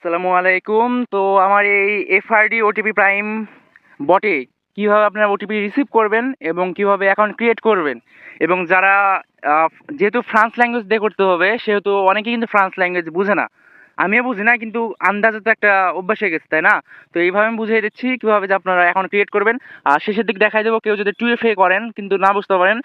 আসসালামু আলাইকুম। তো আমার এই এফআরডি ওটিপি প্রাইম বটে কিভাবে আপনারা ওটিপি রিসিভ করবেন এবং কিভাবে অ্যাকাউন্ট ক্রিয়েট করবেন, এবং যারা আহ, যেহেতু ফ্রান্স ল্যাঙ্গুয়েজ দিয়ে করতে হবে সেহেতু অনেকেই কিন্তু ফ্রান্স ল্যাঙ্গুয়েজ বুঝে না। আমিও বুঝি না, কিন্তু আন্দাজে তো একটা অভ্যাস হয়ে গেছে, তাই না? তো এইভাবে আমি বুঝিয়ে দিচ্ছি কিভাবে যে আপনারা অ্যাকাউন্ট ক্রিয়েট করবেন। আর শেষের দিক দেখাই দেবো কেউ যদি 2FA করেন কিন্তু না বুঝতে পারেন,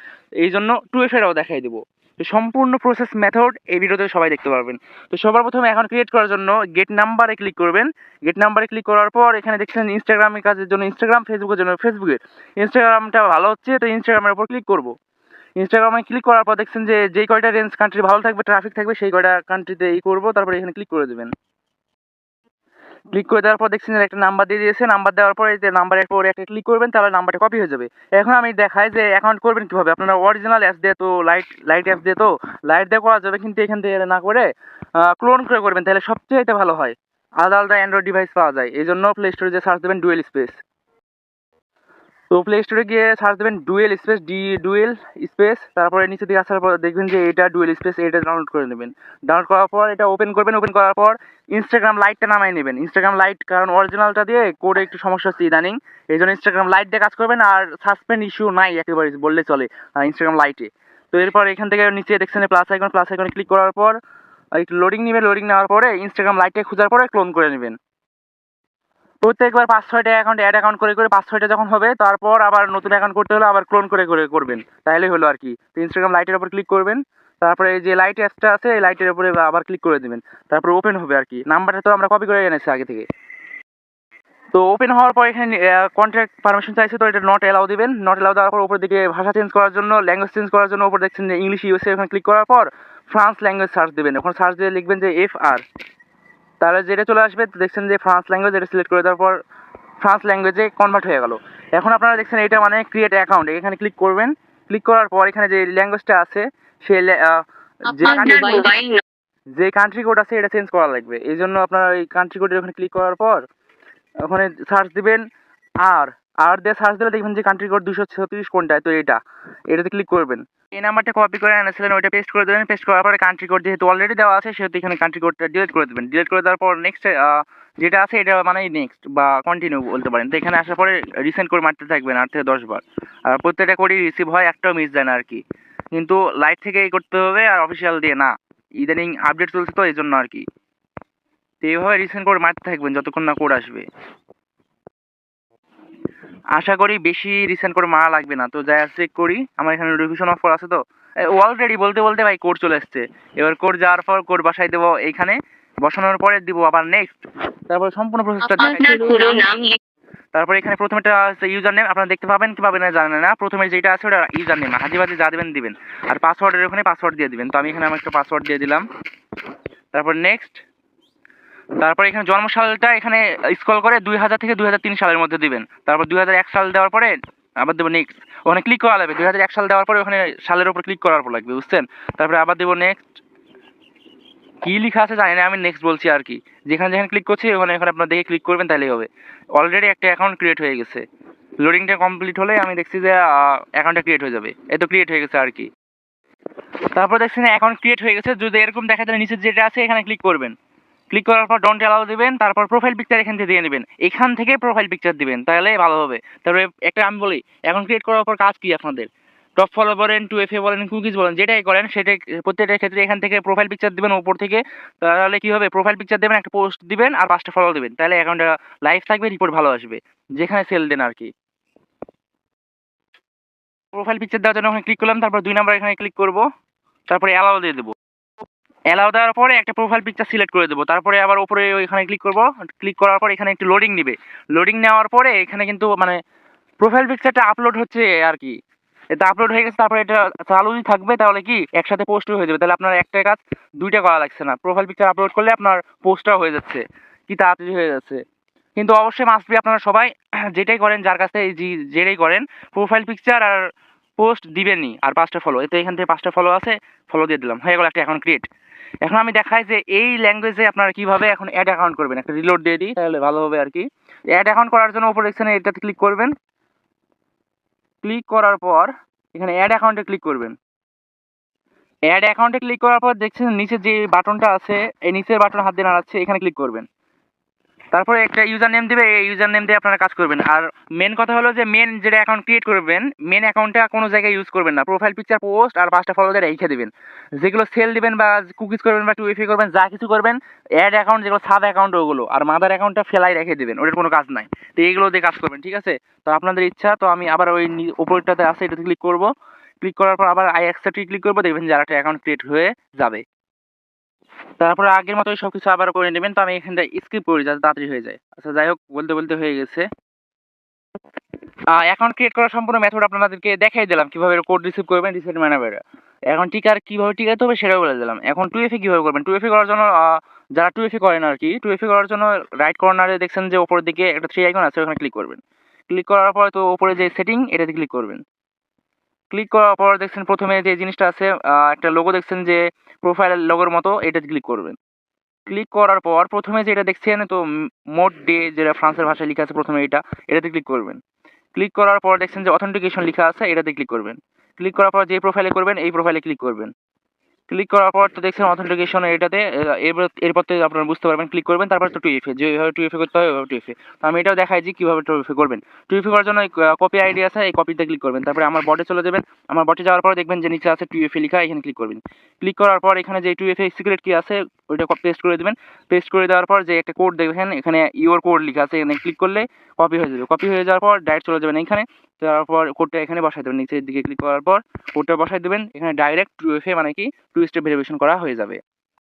এই জন্য 2FAটাও দেখাই দেবো। তো সম্পূর্ণ প্রসেস মেথড এই ভিডিওতে সবাই দেখতে পারবেন। তো সবার প্রথমে অ্যাকাউন্ট ক্রিয়েট করার জন্য গেট নাম্বারে ক্লিক করবেন। গেট নাম্বারে ক্লিক করার পর এখানে দেখছেন ইনস্টাগ্রামের কাজের জন্য ইনস্টাগ্রাম, ফেসবুকের জন্য ফেসবুকে। ইনস্টাগ্রামটা ভালো হচ্ছে, তো ইনস্টাগ্রামের উপর ক্লিক করব। ইনস্টাগ্রামে ক্লিক করার পর দেখছেন যে যেই কয়টা রেঞ্জ কান্ট্রি ভালো থাকবে, ট্রাফিক থাকবে, সেই কয়টা কান্ট্রিতে করবো। তারপরে এখানে ক্লিক করে দেবেন। ক্লিক করে দেওয়ার পর দেখছেন যে একটা নাম্বার দিয়ে দিয়েছে। নাম্বার দেওয়ার পরে যে নাম্বারের পরে একটা ক্লিক করবেন, তাহলে নাম্বারটা কপি হয়ে যাবে। এখন আমি দেখাই যে অ্যাকাউন্ট করবেন কীভাবে। আপনারা অরিজিনাল অ্যাপস দিয়ে তো লাইট অ্যাপস দিয়ে তো লাইট দিয়ে করা যাবে, কিন্তু এখান থেকে না করে ক্লোন করে করবেন, তাহলে সবচেয়ে ভালো হয়। আলাদা আলাদা অ্যান্ড্রয়েড ডিভাইস পাওয়া যায়, এই জন্য প্লে স্টোরে যে সার্চ দেবেন ডুয়েল স্পেস। তো প্লে স্টোরে গিয়ে সার্চ দেবেন ডুয়েল স্পেস, তারপরে নিচে দিকে আসার পর দেখবেন যে এটা ডুয়েল স্পেস, এটা ডাউনলোড করে নেবেন। ডাউনলোড করার পর এটা ওপেন করবেন। ওপেন করার পর ইনস্টাগ্রাম লাইটটা নামাই নেবেন। ইনস্টাগ্রাম লাইট, কারণ অরিজিনালটা দিয়ে কোডে একটু সমস্যা হচ্ছে ইদানিং, এই জন্য ইনস্টাগ্রাম লাইট দিয়ে কাজ করবেন। আর সাসপেন্ড ইস্যু নাই একেবারে বললে চলে ইনস্টাগ্রাম লাইটে। তো এরপর এখান থেকে নিচে দেখছেন প্লাস আইকনে ক্লিক করার পর একটু লোডিং নেবে। লোডিং নেওয়ার পরে ইনস্টাগ্রাম লাইটটা খোঁজার পরে ক্লোন করে নেবেন। প্রত্যেকবার 5-6টা অ্যাকাউন্ট অ্যাড করে 5-6টা যখন হবে, তারপর আবার নতুন অ্যাকাউন্ট করতে হলে আবার ক্লোন করে করবেন, তাহলেই হলো আর কি। তো ইনস্টাগ্রাম লাইটের উপর ক্লিক করবেন। তারপরে এই যে লাইট অ্যাপসটা আছে, এই লাইটের উপরে আবার ক্লিক করে দেবেন। তারপর ওপেন হবে আর কি। নাম্বারটা তো আমরা কপি করে এনেছি আগে থেকে। তো ওপেন হওয়ার পর এখানে কন্ট্রাক্ট পারমিশন চাইছে, তো এটা নট অ্যালাউ দিবেন। নট অ্যালাউ দেওয়ার পর উপর দিকে ভাষা চেঞ্জ করার জন্য, ল্যাঙ্গুয়েজ চেঞ্জ করার জন্য উপর দেখছেন যে ইংলিশ ইউএসএ, ওখানে ক্লিক করার পর ফ্রান্স ল্যাঙ্গুয়েজ সার্চ দেবেন। ওখানে সার্চ দিয়ে লিখবেন যে FR, তাহলে যেটা চলে আসবে। দেখছেন যে ফ্রান্স ল্যাঙ্গুয়েজ, এটা সিলেক্ট করে দেওয়ার পর ফ্রান্স ল্যাঙ্গুয়েজে কনভার্ট হয়ে গেল। এখন আপনারা দেখছেন এটা মানে ক্রিয়েট অ্যাকাউন্ট, এখানে ক্লিক করবেন। ক্লিক করার পর এখানে যে ল্যাঙ্গুয়েজটা আছে সে যে কান্ট্রি কোড আছে এটা চেঞ্জ করা লাগবে, এই জন্য আপনারা এই কান্ট্রি কোডের ওখানে ক্লিক করার পর ওখানে সার্চ দিবেন আর আর দিয়ে সার্চ দিলে দেখবেন যে কান্ট্রি কোড 236 কোনটায়, তো এটাতে ক্লিক করবেন। এই নাম্বারটা কপি করে এনেছিলেন, ওইটা পেস্ট করে দেবেন। পেস্ট করার পরে কান্ট্রি কোড যেহেতু অলরেডি দেওয়া আছে সেহেতু এখানে কান্ট্রি কোডটা ডিলিট করে দেবেন। ডিলিট করে দেওয়ার পর নেক্সট যেটা আছে এটা মানে নেক্সট বা কন্টিনিউ বলতে পারেন। তো এখানে আসার পরে রিসেন্ট করে মারতে থাকবেন 8 থেকে 10 বার। আর প্রত্যেকটা কোডই রিসিভ হয়, একটাও মিস যায় না আর কি। কিন্তু লাইট থেকে এই করতে হবে, আর অফিসিয়াল দিয়ে না। ইদানিং আপডেট চলছে তো এই জন্য আর কি। তো এইভাবে রিসেন্ট করে মারতে থাকবেন যতক্ষণ না কোড আসবে। আশা করি বেশি রিসেন্ট করে মারা লাগবে না। তো যাই চেক করি, আমার এখানে নোটিফিকেশন অফ করা আছে। তো অলরেডি বলতে বলতে ভাই কোড চলে এসছে। এবার কোড যাওয়ার পর কোড বসাই দেবো এইখানে। বসানোর পরে দিব আবার নেক্সট। তারপর সম্পূর্ণ প্রসেসটা তারপর এখানে প্রথমে একটা ইউজার নেম আপনারা দেখতে পাবেন, কি পাবেন না জানেন না। প্রথমে যেটা আছে ওটা ইউজার নেম, হাজিবাজি যা দেবেন দিবেন। আর পাসওয়ার্ডের ওখানে পাসওয়ার্ড দিয়ে দিবেন। তো আমি এখানে আমার একটা পাসওয়ার্ড দিয়ে দিলাম। তারপর নেক্সট। তারপর এখানে জন্মসালটা এখানে স্ক্রল করে 2000 থেকে 2003 সালের মধ্যে দিবেন। তারপর 2001 সাল দেওয়ার পরে আবার দেবো নেক্সট। ওখানে ক্লিক করা লাগবে। 2001 সাল দেওয়ার পরে ওখানে সালের উপর ক্লিক করার পর লাগবে, বুঝছেন? তারপরে আবার দেবো নেক্সট। কী লেখা আছে জানি না, আমি নেক্সট বলছি আর কি। যেখানে যেখানে ক্লিক করছি ওখানে এখানে আপনার দেখে ক্লিক করবেন, তাহলেই হবে। অলরেডি একটা অ্যাকাউন্ট ক্রিয়েট হয়ে গেছে। লোডিংটা কমপ্লিট হলে আমি দেখছি যে অ্যাকাউন্টটা ক্রিয়েট হয়ে যাবে। এ তো ক্রিয়েট হয়ে গেছে আর কি। তারপর দেখছেন অ্যাকাউন্ট ক্রিয়েট হয়ে গেছে। যদি এরকম দেখা যায় নিচে যেটা আছে এখানে ক্লিক করবেন। ক্লিক করার পর ডোন্ট অ্যালাউ দিবেন। তারপর প্রোফাইল পিকচার এখান থেকে দিয়ে নেবেন। এখান থেকে প্রোফাইল পিকচার দিবেন, তাহলে ভালো হবে। তারপরে একটা আমি বলি, অ্যাকাউন্ট ক্রিয়েট করার পর কাজ কি আপনাদের? টপ ফলো বলেন, 2FA বলেন, কুকিজ বলেন, যেটাই করেন সেটাই প্রত্যেকটার ক্ষেত্রে এখান থেকে প্রোফাইল পিকচার দিবেন উপর থেকে। তাহলে কি হবে, প্রোফাইল পিকচার দেবেন, একটা পোস্ট দিবেন আর 5টা ফলো দিবেন, তাহলে অ্যাকাউন্টটা লাইভ থাকবে, রিপোর্ট ভালো আসবে যেখানে সেল দেন আর কি। প্রোফাইল পিকচার দেওয়ার জন্য ওখানে ক্লিক করলাম। তারপর 2 নাম্বার এখানে ক্লিক করব। তারপরে অ্যালাউ দিয়ে দেবো। অ্যালাউ দেওয়ার পরে একটা প্রোফাইল পিকচার সিলেক্ট করে দেবো। তারপরে আবার উপরে ওইখানে ক্লিক করব। ক্লিক করার পর এখানে একটু লোডিং নেবে। লোডিং নেওয়ার পরে এখানে কিন্তু মানে প্রোফাইল পিকচারটা আপলোড হচ্ছে আর কি। এটা আপলোড হয়ে গেছে। তারপরে এটা চালুই থাকবে, তাহলে কি একসাথে পোস্টও হয়ে যাবে। তাহলে আপনার একটা কাজ দুইটা করা লাগছে না। প্রোফাইল পিকচার আপলোড করলে আপনার পোস্টটাও হয়ে যাচ্ছে, কি তাড়াতাড়ি হয়ে যাচ্ছে। কিন্তু অবশ্যই মাস্ট বি আপনারা সবাই যেটাই করেন, যার কাছে যেটাই করেন, প্রোফাইল পিকচার আর পোস্ট দিবেনই। আর 5টা ফলো, এতে এখান থেকে 5টা ফলো আছে, ফলো দিয়ে দিলাম, হয়ে গেল একটা অ্যাকাউন্ট ক্রিয়েট। এখন আমি দেখাই যে এই ল্যাঙ্গুয়েজে আপনারা কিভাবে এখন অ্যাড অ্যাকাউন্ট করবেন। একটা রিলোড দিয়ে দিই, তাহলে ভালো হবে আর কি। অ্যাড অ্যাকাউন্ট করার জন্য উপরে এখানে এটাতে ক্লিক করবেন। ক্লিক করার পর এখানে অ্যাড অ্যাকাউন্টে ক্লিক করবেন। অ্যাড অ্যাকাউন্টে ক্লিক করার পর দেখছেন নিচে যে বাটনটা আছে, এই নিচের বাটন হাত দিয়ে নাড়াচ্ছে, এখানে ক্লিক করবেন। তারপরে একটা ইউজার নেম দিবে, এই ইউজার নেম দিয়ে আপনারা কাজ করবেন। আর মেন কথা হলো যে মেন যেটা অ্যাকাউন্ট ক্রিয়েট করবেন, মেন অ্যাকাউন্টটা কোনো জায়গায় ইউজ করবেন না, প্রোফাইল পিকচার পোস্ট আর 5টা ফলোদের রেখে দিবেন। যেগুলো সেল দিবেন বা কুকিজ করবেন বা টুইফি করবেন, যা কিছু করবেন, অ্যাড অ্যাকাউন্ট যেগুলো সাব অ্যাকাউন্ট ওগুলো, আর মাদার অ্যাকাউন্টটা ফেলাই রেখে দিবেন, ওটার কোনো কাজ নাই। তো এইগুলো দিয়ে কাজ করবেন, ঠিক আছে? তো আপনাদের ইচ্ছা। তো আমি আবার ওই উপরটাতে আছে এটাতে ক্লিক করব। ক্লিক করার পর আবার আই অ্যাকসেপ্টে ক্লিক করবো, দেখবেন যে আরেকটা অ্যাকাউন্ট ক্রিয়েট হয়ে যাবে। তারপরে আগের মতোই সব কিছু আবার করে নেবেন। তো আমি এখানটা স্কিপ করি যাতে তাড়াতাড়ি হয়ে যায়। আচ্ছা যাই হোক, বলতে বলতে হয়ে গেছে। অ্যাকাউন্ট ক্রিয়েট করার সম্পূর্ণ মেথড আপনাদেরকে দেখাই দিলাম, কিভাবে কোড রিসিভ করবেন রিসেট ম্যানেজারে। এখন টিকার কিভাবে টিকাতে হবে সেটাও বলে দিলাম। এখন টুএফএ কিভাবে করবেন, টুএফএ করার জন্য যারা টুএফএ করেন আর কি, টুএফএ করার জন্য রাইট কর্নারে দেখছেন যে উপরের দিকে একটা থ্রি আইকন আছে, ওখানে ক্লিক করবেন। ক্লিক করার পর তো উপরে যে সেটিং এটাতে ক্লিক করবেন। ক্লিক করার পর দেখছেন প্রথমে যে জিনিসটা আছে, একটা লোগো দেখছেন যে প্রোফাইল লোগোর মতো, এটাতে ক্লিক করবেন। ক্লিক করার পর প্রথমে যেটা দেখছেন তো মোড ডে, যেটা ফ্রান্সের ভাষায় লেখা আছে প্রথমে, এটাতে ক্লিক করবেন। ক্লিক করার পর দেখছেন যে অথেন্টিকেশন লেখা আছে, এটাতে ক্লিক করবেন। ক্লিক করার পর যে প্রোফাইলে করবেন এই প্রোফাইলে ক্লিক করবেন। ক্লিক করার পর তো দেখছেন অথেন্টিকেশন এটাতে, এরপর তো আপনারা বুঝতে পারবেন। ক্লিক করবেন, তারপর তো টুইএফএ, যেভাবে টুইএফএ করতে হয় ওইভাবে টুইএফএ। তো আমি এটাও দেখাই যে কীভাবে টুইএফএ করবেন। টুইএফএ করার জন্য কপি আইডি আছে, এই কপিতে ক্লিক করবেন। তারপরে আমার বটে চলে যাবেন। আমার বটে যাওয়ার পর দেখবেন যে নিচে আছে টুইএফএ লেখা, এখানে ক্লিক করবেন। ক্লিক করার পর এখানে যে টুইএফএ সিক্রেট কি আছে ওইটা পেস্ট করে দেবেন। পেস্ট করে দেওয়ার পর যে একটা কোড দেখবেন এখানে ইওর কোড লেখা আছে, এখানে ক্লিক করলে কপি হয়ে যাবে। কপি হয়ে যাওয়ার পর ডাইরেক্ট চলে যাবেন এখানে। তারপর কোডটা এখানে বসাই দেবেন, নিচের দিকে ক্লিক করার পর কোডটা বসাই দেবেন। এখানে ডাইরেক্ট টুইএফএ মানে কি টু স্টেপ ভেরিফিকেশন করা হয়ে যাবে।